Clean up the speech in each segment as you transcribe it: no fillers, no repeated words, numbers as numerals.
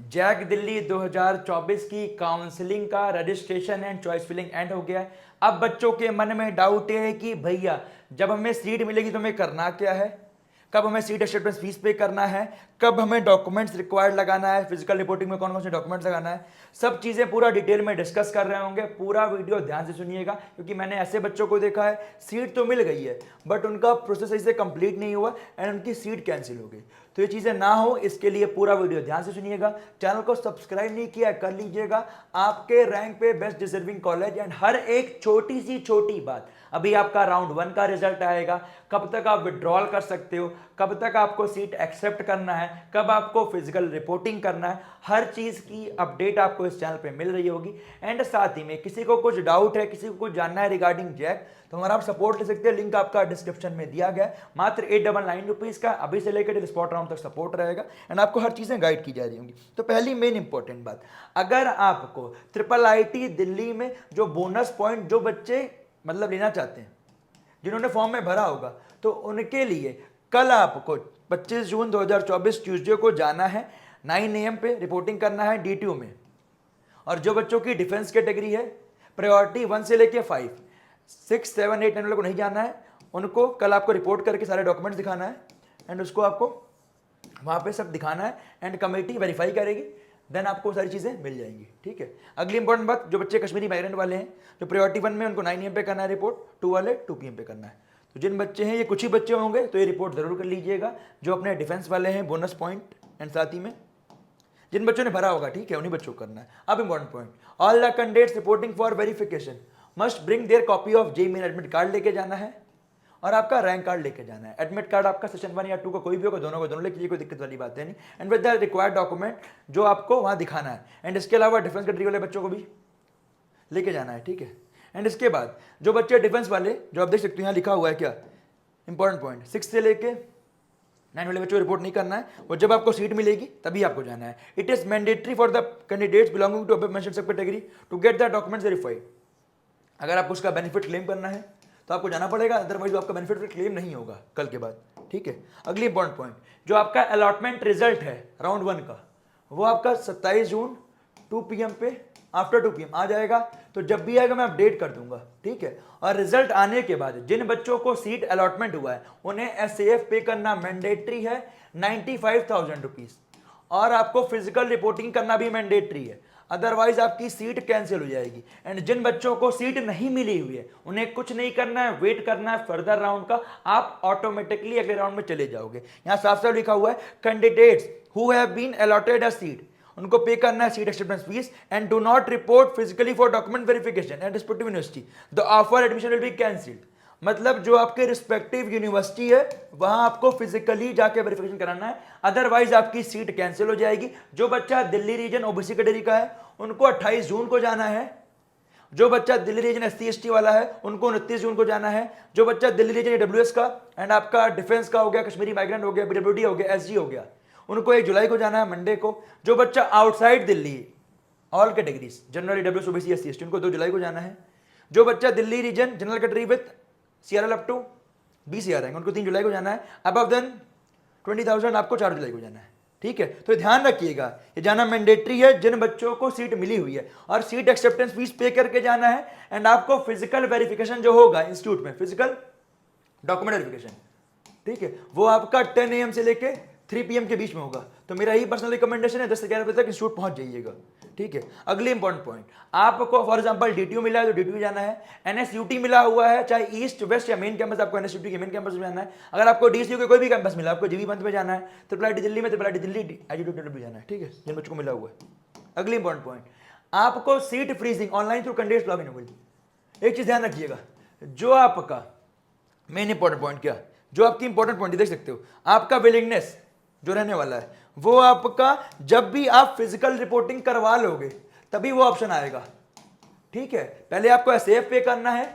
Jack Delhi 2024 की counselling का registration and choice filling end हो गया है। अब बच्चों के मन में डाउट है कि भैया जब हमें सीट मिलेगी तो हमें करना क्या है, कब हमें सीट एक्सेप्टेंस फीस पे करना है, कब हमें डॉक्यूमेंट्स रिक्वायर्ड लगाना है, फिजिकल रिपोर्टिंग में कौन कौन से डॉक्यूमेंट्स लगाना है, सब चीज़ें पूरा डिटेल में डिस्कस कर रहे होंगे। पूरा वीडियो ध्यान से सुनिएगा, क्योंकि मैंने ऐसे बच्चों को देखा है सीट तो मिल गई है बट उनका प्रोसेस सही से कंप्लीट नहीं हुआ एंड उनकी सीट कैंसिल हो गई। तो ये चीज़ें ना हो इसके लिए पूरा वीडियो ध्यान से सुनिएगा। चैनल को सब्सक्राइब नहीं किया कर लीजिएगा। आपके रैंक पे बेस्ट डिजर्विंग कॉलेज एंड हर एक छोटी सी छोटी बात, अभी आपका राउंड 1 का रिजल्ट आएगा, कब तक आप विड्रॉल कर सकते हो, कब तक आपको सीट एक्सेप्ट करना है, कब आपको फिजिकल रिपोर्टिंग करना है, हर चीज़ की अपडेट आपको इस चैनल पे मिल रही होगी। एंड साथ ही में किसी को कुछ डाउट है, किसी को कुछ जानना है रिगार्डिंग जैक, तो हमारा आप सपोर्ट ले सकते हैं। लिंक आपका डिस्क्रिप्शन में दिया गया है। मात्र 899 रुपीज़ का अभी से लेकर स्पॉट राउंड तक सपोर्ट रहेगा एंड आपको हर चीज़ें गाइड की जा रही होंगी। तो पहली मेन इंपॉर्टेंट बात, अगर आपको ट्रिपल आईटी दिल्ली में जो बोनस पॉइंट जो बच्चे मतलब लेना चाहते हैं, जिन्होंने फॉर्म में भरा होगा, तो उनके लिए कल आपको 25 जून 2024 ट्यूसडे को जाना है 9 AM पे रिपोर्टिंग करना है DTU में। और जो बच्चों की डिफेंस कैटेगरी है प्रायोरिटी 1 से लेके 5, 6, 7, 8, 9 वालों को नहीं जाना है, उनको कल आपको रिपोर्ट करके सारे डॉक्यूमेंट्स दिखाना है एंड उसको आपको वहाँ पे सब दिखाना है एंड कमेटी वेरीफाई करेगी, देन आपको सारी चीज़ें मिल जाएंगी। ठीक है। अगली इंपॉर्टेंट बात, जो बच्चे कश्मीरी माइग्रेंट वाले हैं, जो प्रायोरिटी 1 में उनको 9 AM पे करना है रिपोर्ट, 2 वाले 2 PM पे करना है। तो जिन बच्चे हैं, ये कुछ ही बच्चे होंगे, तो ये रिपोर्ट जरूर कर लीजिएगा, जो अपने डिफेंस वाले हैं बोनस पॉइंट एंड साथ ही में जिन बच्चों ने भरा होगा, ठीक है, उन्हीं बच्चों को करना है। अब important point, all the candidates reporting for verification must bring their copy of JEE main admit card लेके जाना है और आपका रैंक कार्ड लेके जाना है। एडमिट कार्ड आपका सेशन 1 या 2 का कोई भी होगा, दोनों को दोनों लेके, कोई दिक्कत वाली बात है नहीं। And with the required document जो आपको वहाँ दिखाना है एंड इसके अलावा डिफेंस कैटेगरी वाले बच्चों को भी लेके जाना है। ठीक है। एंड इसके बाद जो बच्चे डिफेंस वाले, जो आप देख सकते हो यहाँ लिखा हुआ है क्या इंपॉर्टेंट पॉइंट, 6 से लेके 9 वाले बच्चों को रिपोर्ट नहीं करना है, वो जब आपको सीट मिलेगी तभी आपको जाना है। It is mandatory for the candidates belonging to above mentioned sub category to get the documents verified. अगर आपको उसका बेनिफिट क्लेम करना है तो आपको जाना पड़ेगा, अदरवाइज आपका बेनिफिट क्लेम नहीं होगा कल के बाद। ठीक है। अगली इंपॉर्टेंट पॉइंट, जो आपका अलॉटमेंट रिजल्ट है राउंड 1 का, वो आपका 27 जून 2 PM पे आफ्टर 2 PM आ जाएगा। तो जब भी आएगा मैं अपडेट कर दूंगा। ठीक है। और रिजल्ट आने के बाद जिन बच्चों को सीट अलॉटमेंट हुआ है उन्हें SAF पे करना मैंडेटरी है 95,000 रुपीज, और आपको फिजिकल रिपोर्टिंग करना भी मैंडेटरी है, अदरवाइज आपकी सीट कैंसिल हो जाएगी। एंड जिन बच्चों को सीट नहीं मिली हुई है उन्हें कुछ नहीं करना है, वेट करना है फर्दर राउंड का, आप ऑटोमेटिकली अगले राउंड में चले जाओगे। यहां साफ साफ लिखा हुआ है candidates who have been allotted a seat, उनको पे करना है seat acceptance fee and do not report physically for document verification at respective university, the offer admission will be cancelled. मतलब जो आपके रिस्पेक्टिव यूनिवर्सिटी है वहां आपको फिजिकली जाके वेरिफिकेशन कराना है, अदरवाइज आपकी सीट कैंसिल हो जाएगी। जो बच्चा दिल्ली रीजन ओबीसी कैटेगरी का है उनको 28 जून को जाना है, जो बच्चा दिल्ली रीजन SC ST वाला है उनको 29 जून को जाना है, जो बच्चा दिल्ली रीजन AWS का एंड आपका डिफेंस का हो गया, कश्मीरी माइग्रेंट हो गया, BWD हो गया, SG हो गया, उनको 1 जुलाई को जाना है मंडे को। जो बच्चा outside Delhi all categories general AWS OBC SC ST उनको 2 जुलाई को जाना है। जो बच्चा Delhi region general category with CRL up to BCR है उनको 3 जुलाई को जाना है। अबव देन 20,000 आपको 4 जुलाई को जाना है। ठीक है। तो ध्यान रखिएगा, ये जाना मैंडेटरी है जिन बच्चों को सीट मिली हुई है, और सीट एक्सेप्टेंस फीस पे करके जाना है। एंड आपको फिजिकल वेरिफिकेशन जो होगा इंस्टीट्यूट में, फिजिकल डॉक्यूमेंट वेरिफिकेशन, ठीक है, वो आपका 10 AM से लेके 3 PM के बीच में होगा। तो मेरा ही पर्सनल रिकमेंडेशन है 10 से 11 बजे तक इंस्टीट्यूट पहुंच जाइएगा। ठीक है। अगली इंपॉर्टेंट पॉइंट, आपको फॉर एग्जांपल DTU मिला है तो DTU जाना है, NSUT मिला हुआ है चाहे ईस्ट वेस्ट या मेन कैंपस, आपको NSUT के मेन कैंपस में जाना है। अगर आपको DCU के कोई भी कैंपस मिला, आपको जीबी पंत में जाना है, ट्रिपल आईटी दिल्ली में, ट्रिपल आईटी दिल्ली IGW जाना है। ठीक है, जिन बच्चों को मिला हुआ है। अगली इंपॉर्टेंट पॉइंट, आपको seat freezing online through candidates login होगी। एक चीज ध्यान रखिएगा, जो आपका मेन इंपॉर्टेंट पॉइंट क्या, जो आपकी इंपॉर्टेंट पॉइंट देख सकते हो, आपका विलिंगनेस जो रहने वाला है वो आपका जब भी आप फिजिकल रिपोर्टिंग करवा लोगे तभी वो ऑप्शन आएगा। ठीक है। पहले आपको SAF पे करना है,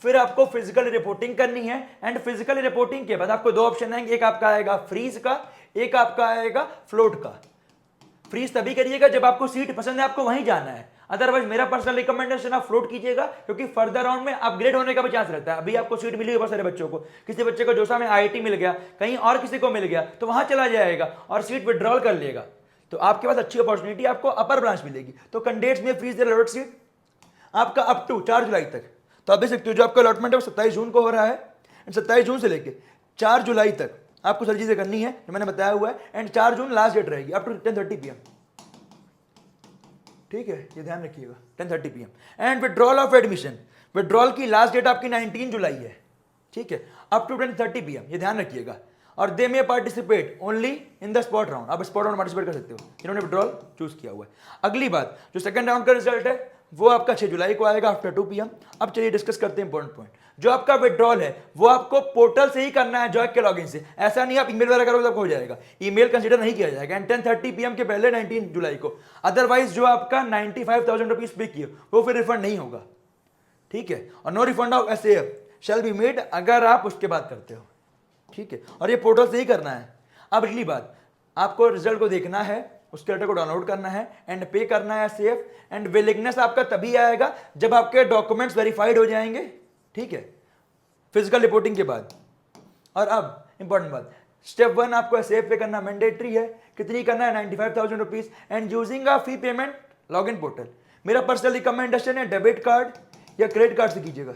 फिर आपको फिजिकल रिपोर्टिंग करनी है, एंड फिजिकल रिपोर्टिंग के बाद आपको 2 ऑप्शन आएंगे, एक आपका आएगा फ्रीज का, एक आपका आएगा फ्लोट का। फ्रीज तभी करिएगा जब आपको सीट पसंद है, आपको वहीं जाना है, अदरवाइज मेरा पर्सनल रिकमेंडेशन आप फ्लोट कीजिएगा, क्योंकि फर्दर राउंड में अपग्रेड होने का भी चांस रहता है। अभी आपको सीट मिली है बहुत सारे बच्चों को, किसी बच्चे को जोसा में IIT मिल गया, कहीं और किसी को मिल गया, तो वहां चला जाएगा और सीट विड्रॉल कर लेगा। तो आपके पास अच्छी अपॉर्चुनिटी आपको अपर ब्रांच मिलेगी। तो कैंडिडेट्स में फ्रीज देयर अलॉटेड सीट आपका अप टू 4 जुलाई तक। तो आप देख सकते हो जो आपका अलॉटमेंट है वो 27 जून को हो रहा है, एंड 27 जून से लेके 4 जुलाई तक आपको सारी चीजें करनी है जो मैंने बताया हुआ है, एंड 4 जून लास्ट डेट रहेगी अप टू 10:30 PM। ठीक है, ये ध्यान रखिएगा 10:30 PM। And withdrawal of admission, withdrawal की लास्ट डेट आपकी 19 जुलाई है। ठीक है, अप टू 10:30 PM, ये ध्यान रखिएगा। और they may participate only in the spot round, आप स्पॉट राउंड पार्टिसिपेट कर सकते हो जिन्होंने विड्रॉल चूज किया हुआ है। अगली बात, जो सेकंड राउंड का रिजल्ट है वो आपका 6 जुलाई को आएगा आफ्टर 2 PM। अब चलिए डिस्कस करते हैं इंपॉर्टेंट पॉइंट। जो आपका विड्रॉल है वो आपको पोर्टल से ही करना है, जॉय के लॉगिन से। ऐसा नहीं आप ईमेल वगैरह करोगे तो हो जाएगा, ईमेल कंसीडर नहीं किया जाएगा। एंड 10:30 PM के पहले 19 जुलाई को। अदरवाइज जो आपका 95,000 रुपीज पे किए वो फिर रिफंड नहीं होगा। ठीक है, और no refund of SAF shall be made अगर आप उसके बाद करते हो। ठीक है, और ये पोर्टल से ही करना है। अब अगली बात, आपको रिजल्ट को देखना है, उसके लेटर को डाउनलोड करना है एंड पे करना है SAF। एंड विलिंगनेस आपका तभी आएगा जब आपके डॉक्यूमेंट्स वेरीफाइड हो जाएंगे। ठीक है, फिजिकल रिपोर्टिंग के बाद। और अब इंपॉर्टेंट बात, स्टेप 1 आपको SAF पे करना मैंडेटरी है। कितनी करना है? 95,000 rupees. And using a fee payment login portal. मेरा पर्सनल रिकमेंडेशन है डेबिट कार्ड या क्रेडिट कार्ड से कीजिएगा,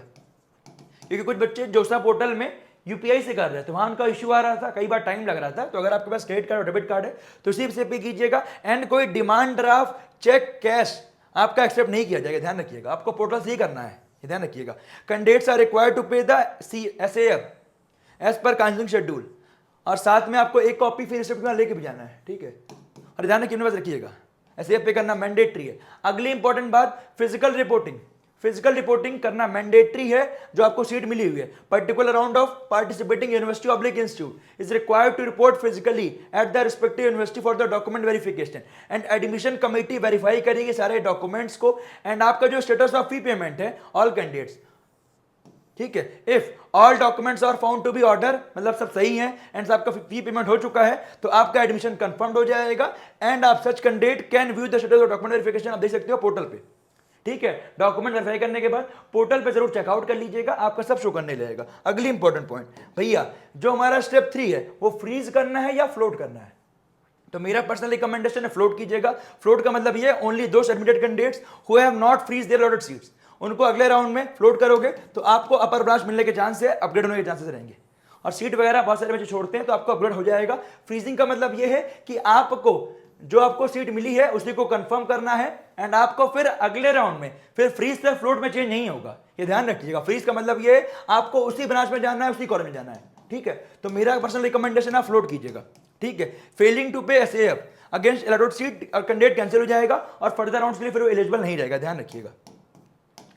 क्योंकि कुछ बच्चे जोसा पोर्टल में UPI से कर रहे हैं तो वहां उनका इश्यू आ रहा था, कई बार टाइम लग रहा था। तो अगर आपके पास क्रेडिट कार्ड और डेबिट कार्ड है तो उसी से पे कीजिएगा। एंड कोई डिमांड ड्राफ्ट, चेक, कैश आपका एक्सेप्ट नहीं किया जाएगा, ध्यान रखिएगा। आपको पोर्टल से ही करना है, ये ध्यान रखिएगा। Candidates are required to pay the SAF as per counselling schedule. और साथ में आपको एक कॉपी फिर रिसिप्ट में लेके भी जाना है। ठीक है, और ध्यान रखिएगा SAF पे करना मैंडेटरी है। अगली इंपॉर्टेंट बात, फिजिकल रिपोर्टिंग। फिजिकल रिपोर्टिंग करना मैंडेटरी है जो आपको सीट मिली हुई है। Particular round of participating university oblique institute is required to report physically at the respective university for the document verification. And admission committee verify करेगी सारे डॉक्यूमेंट्स को। एंड आपका जो स्टेटस ऑफ फी पेमेंट है all candidates. ठीक है, if all documents are found to be order, मतलब सब सही है एंड आपका फी पेमेंट हो चुका है, तो आपका एडमिशन कंफर्म्ड हो जाएगा। एंड आप सच candidate can view the status of document verification, आप देख सकते हो पोर्टल पे। ठीक है, डॉक्यूमेंट वेरीफाई करने के बाद पोर्टल पे जरूर चेकआउट कर लीजिएगा, आपका सब शो करने लगेगा। अगली इंपॉर्टेंट पॉइंट, भैया जो हमारा स्टेप 3 है वो फ्रीज करना है या फ्लोट करना है? तो मेरा पर्सनल रिकमेंडेशन है फ्लोट कीजिएगा। फ्लोट का मतलब ये, only those admitted candidates who have not freeze their allotted seats, उनको अगले राउंड में फ्लोट करोगे तो आपको अपर ब्रांच मिलने के चांस है, अपग्रेड होने के चांसेस रहेंगे। और सीट वगैरह बहुत सारे बच्चे छोड़ते हैं तो आपको अपग्रेड हो जाएगा। फ्रीजिंग का मतलब ये है कि आपको जो आपको सीट मिली है उसी को कंफर्म करना है एंड आपको फिर अगले राउंड में फिर फ्रीज से फ्लोट में चेंज नहीं होगा, ये ध्यान रखिएगा। फ्रीज का मतलब ये आपको उसी ब्रांच में जाना है, उसी कॉलेज में जाना है। ठीक है, तो मेरा पर्सनल रिकमेंडेशन है फ्लोट कीजिएगा। ठीक है, फेलिंग टू पे SAF अगेंस्ट अलॉटेड सीट और कैंडिडेट कैंसिल हो जाएगा और फर्दर राउंड्स के लिए फिर वो एलिजिबल नहीं रहेगा, ध्यान रखिएगा।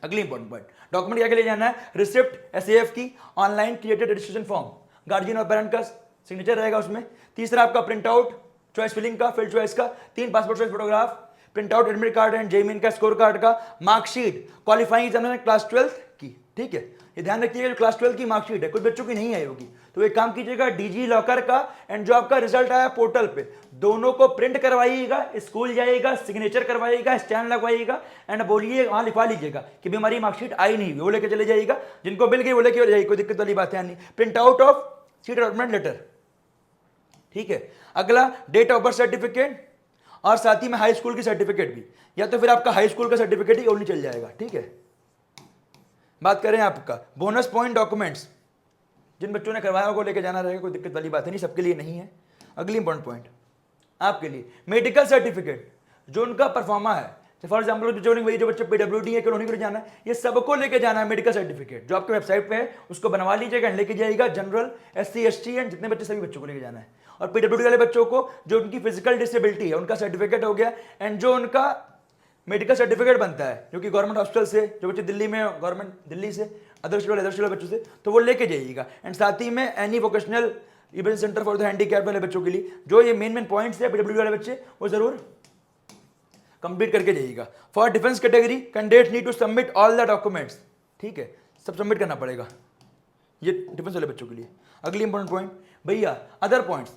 अगली इंपॉर्टेंट पॉइंट, डॉक्यूमेंट क्या के लिए जाना है? रिसिप्ट SAF की, online created registration form, guardian और पेरेंट का सिग्नेचर रहेगा उसमें। तीसरा आपका प्रिंट आउट चॉइस फिलिंग का, फील्ड चॉइस का, 3 passport size photograph, print out admit card and JEE का स्कोर कार्ड का, मार्कशीट क्वालिफाइंग एग्जामिनेशन क्लास 12 की। ठीक है, ये ध्यान रखिएगा जो क्लास 12 की मार्कशीट है कुछ बच्चों की नहीं आई होगी, तो एक काम कीजिएगा डिजी लॉकर का एंड जो आपका रिजल्ट आया पोर्टल पे, दोनों को प्रिंट करवाइएगा, स्कूल जाइएगा, सिग्नेचर करवाइएगा, स्टैम्प लगवाइएगा एंड बोलिए वहां लिखवा लीजिएगा कि भी हमारी मार्कशीट आई नहीं, वो लेके चले जाइएगा। जिनको मिल गई वो लेके जाइए, कोई दिक्कत वाली बात है नहीं। Print out of seat allotment letter. ठीक है, अगला डेट ऑफ बर्थ सर्टिफिकेट और साथ ही में हाई स्कूल की सर्टिफिकेट भी, या तो फिर आपका हाई स्कूल का सर्टिफिकेट ही ओनली चल जाएगा। ठीक है, बात करें आपका बोनस पॉइंट डॉक्यूमेंट्स, जिन बच्चों ने करवाया होगा लेके जाना रहेगा, कोई दिक्कत वाली बात है नहीं, सबके लिए नहीं है। अगली इंपॉर्टेंट पॉइंट आपके लिए मेडिकल सर्टिफिकेट, जो उनका परफॉर्मा है, फॉर एग्जाम्पल जो बच्चे PWD है कि उन्हीं को जाना है, ये सबको लेके जाना है मेडिकल सर्टिफिकेट जो आपके वेबसाइट पे है, उसको बनवा लीजिएगा एंड लेके जाइएगा। जनरल, SC ST एंड जितने बच्चे सभी बच्चों को लेके जाना है। और PWD वाले बच्चों को जो उनकी फिजिकल डिसेबिलिटी है उनका सर्टिफिकेट हो गया, एंड जो उनका मेडिकल सर्टिफिकेट बनता है जो कि गवर्नमेंट हॉस्पिटल से, जो बच्चे दिल्ली में गवर्नमेंट दिल्ली से अदर बच्चों से, तो वो लेके जाइएगा। एंड साथ ही में any vocational event centre for the handicap वाले बच्चों के लिए जो ये मेन पॉइंट्स है PWD वाले बच्चे, वो जरूर कंप्लीट करके जाइएगा। For defence category candidates need to submit all the documents. ठीक है, सब सबमिट करना पड़ेगा ये डिफेंस वाले बच्चों के लिए। अगली इंपॉर्टेंट पॉइंट भैया अदर पॉइंट्स,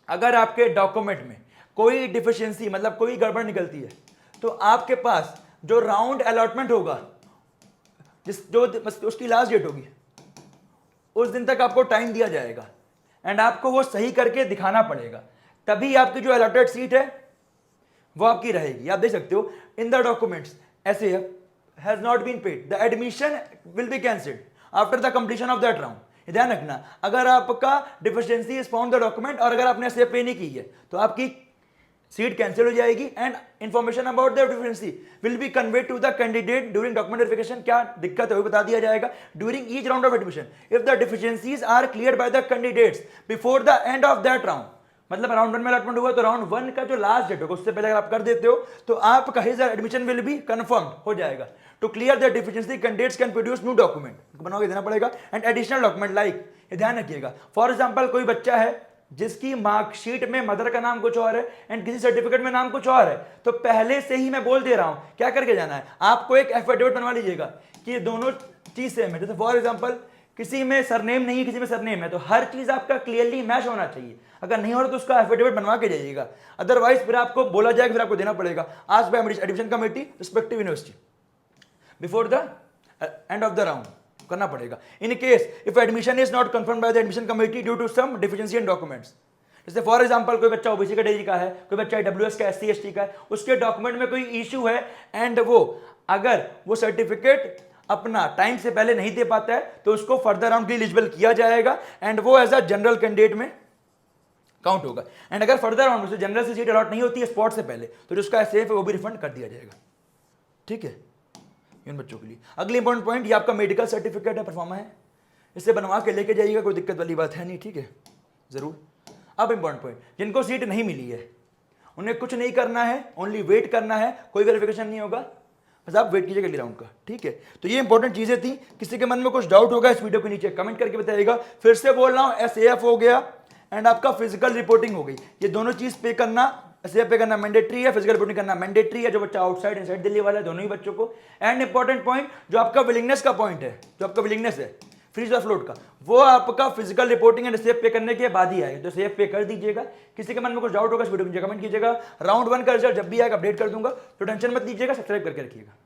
अगर आपके डॉक्यूमेंट में कोई डिफिशियंसी मतलब कोई गड़बड़ निकलती है तो आपके पास जो राउंड अलॉटमेंट होगा, जो उसकी लास्ट डेट होगी, उस दिन तक आपको टाइम दिया जाएगा एंड आपको वो सही करके दिखाना पड़ेगा, तभी आपकी जो अलॉटेड सीट है वो आपकी रहेगी। आप देख सकते हो in the documents SAF has not been paid, the admission will be cancelled after the completion of that round. ध्यान रखना, अगर आपका deficiency is found the document और अगर आपने SAF पे नहीं की है तो आपकी सीट कैंसिल हो जाएगी and information about the deficiency will be conveyed to the candidate during document verification. क्या दिक्कत है वो बता दिया जाएगा during each round of admission if the deficiencies are clear by the candidates before the end of that round. मतलब round 1 में allotment हुआ तो राउंड 1 का जो लास्ट डेट होगा उससे पहले अगर आप कर देते हो तो आपका his admission will be confirm हो जाएगा। To clear the deficiency candidates can produce new document, बना के देना पड़ेगा एंड एडिशनल डॉक्यूमेंट लाइक, ध्यान रखिएगा फॉर एग्जांपल कोई बच्चा है जिसकी मार्कशीट में मदर का नाम कुछ और है एंड किसी सर्टिफिकेट में नाम कुछ और है, तो पहले से ही मैं बोल दे रहा हूं क्या करके जाना है, आपको एक एफिडेविट बनवा लीजिएगा कि ये दोनों चीज सेम है। जैसे फॉर एग्जांपल किसी में सरनेम नहीं है किसी में सरनेम है, तो हर चीज आपका क्लियरली मैच होना चाहिए। अगर नहीं हो रहा तो उसका एफिडेविट बनवा के जाइएगा, अदरवाइज फिर आपको बोला जाएगा, फिर आपको देना पड़ेगा आज by admission committee respective university before the end of the round करना पड़ेगा। In case if admission is not confirm by the admission committee due to some deficiency in documents, जैसे फॉर एग्जांपल कोई बच्चा ओबीसी कैटेगरी का है, कोई बच्चा AWS का SC ST का है, उसके डॉक्यूमेंट में कोई इश्यू है एंड वो अगर वो सर्टिफिकेट अपना टाइम से पहले नहीं दे पाता है तो उसको फर्दर राउंड के लिए एलिजिबल किया जाएगा एंड वो एज अ जनरल कैंडिडेट में काउंट होगा। एंड अगर फर्दर राउंड में जनरल से सीट अलॉट नहीं होती है स्पॉट से पहले तो जो उसका SAF है वो भी रिफंड कर दिया जाएगा। ठीक है इन बच्चों के लिए। अगली इंपॉर्टेंट पॉइंट, ये आपका मेडिकल सर्टिफिकेट है, परफॉर्मा है, इसे बनवा के लेके जाइएगा, कोई दिक्कत वाली बात है नहीं। ठीक है जरूर। अब इंपॉर्टेंट पॉइंट, जिनको सीट नहीं मिली है उन्हें कुछ नहीं करना है, ओनली वेट करना है, कोई वेरिफिकेशन नहीं होगा, बस आप वेट कीजिएगा अगले राउंड का। ठीक है तो ये इंपॉर्टेंट चीजें थी। किसी के मन में कुछ डाउट होगा इस वीडियो के नीचे कमेंट करके बताइएगा। फिर से बोल रहा हूं SAF हो गया एंड आपका फिजिकल रिपोर्टिंग हो गई, ये दोनों चीज पे करना, SAF पे करना मैंडेटरी है, फिजिकल रिपोर्टिंग करना मैंडेटरी है, जो बच्चा आउटसाइड इनसाइड दिल्ली वाला है दोनों ही बच्चों को। एंड इंपॉर्टेंट पॉइंट जो आपका विलिंगनेस का पॉइंट है, जो आपका विलिंगनेस है फ्रीज और फ्लोट का, वो आपका फिजिकल रिपोर्टिंग एंड SAF पे करने के बाद ही आएगा, तो SAF पे कर दीजिएगा। किसी के मन में कुछ डाउट होगा इस वीडियो में कमेंट कीजिएगा। राउंड 1 का रिजल्ट जब भी आएगा अपडेट कर दूंगा, तो टेंशन मत लीजिएगा, सब्सक्राइब करके रखिएगा।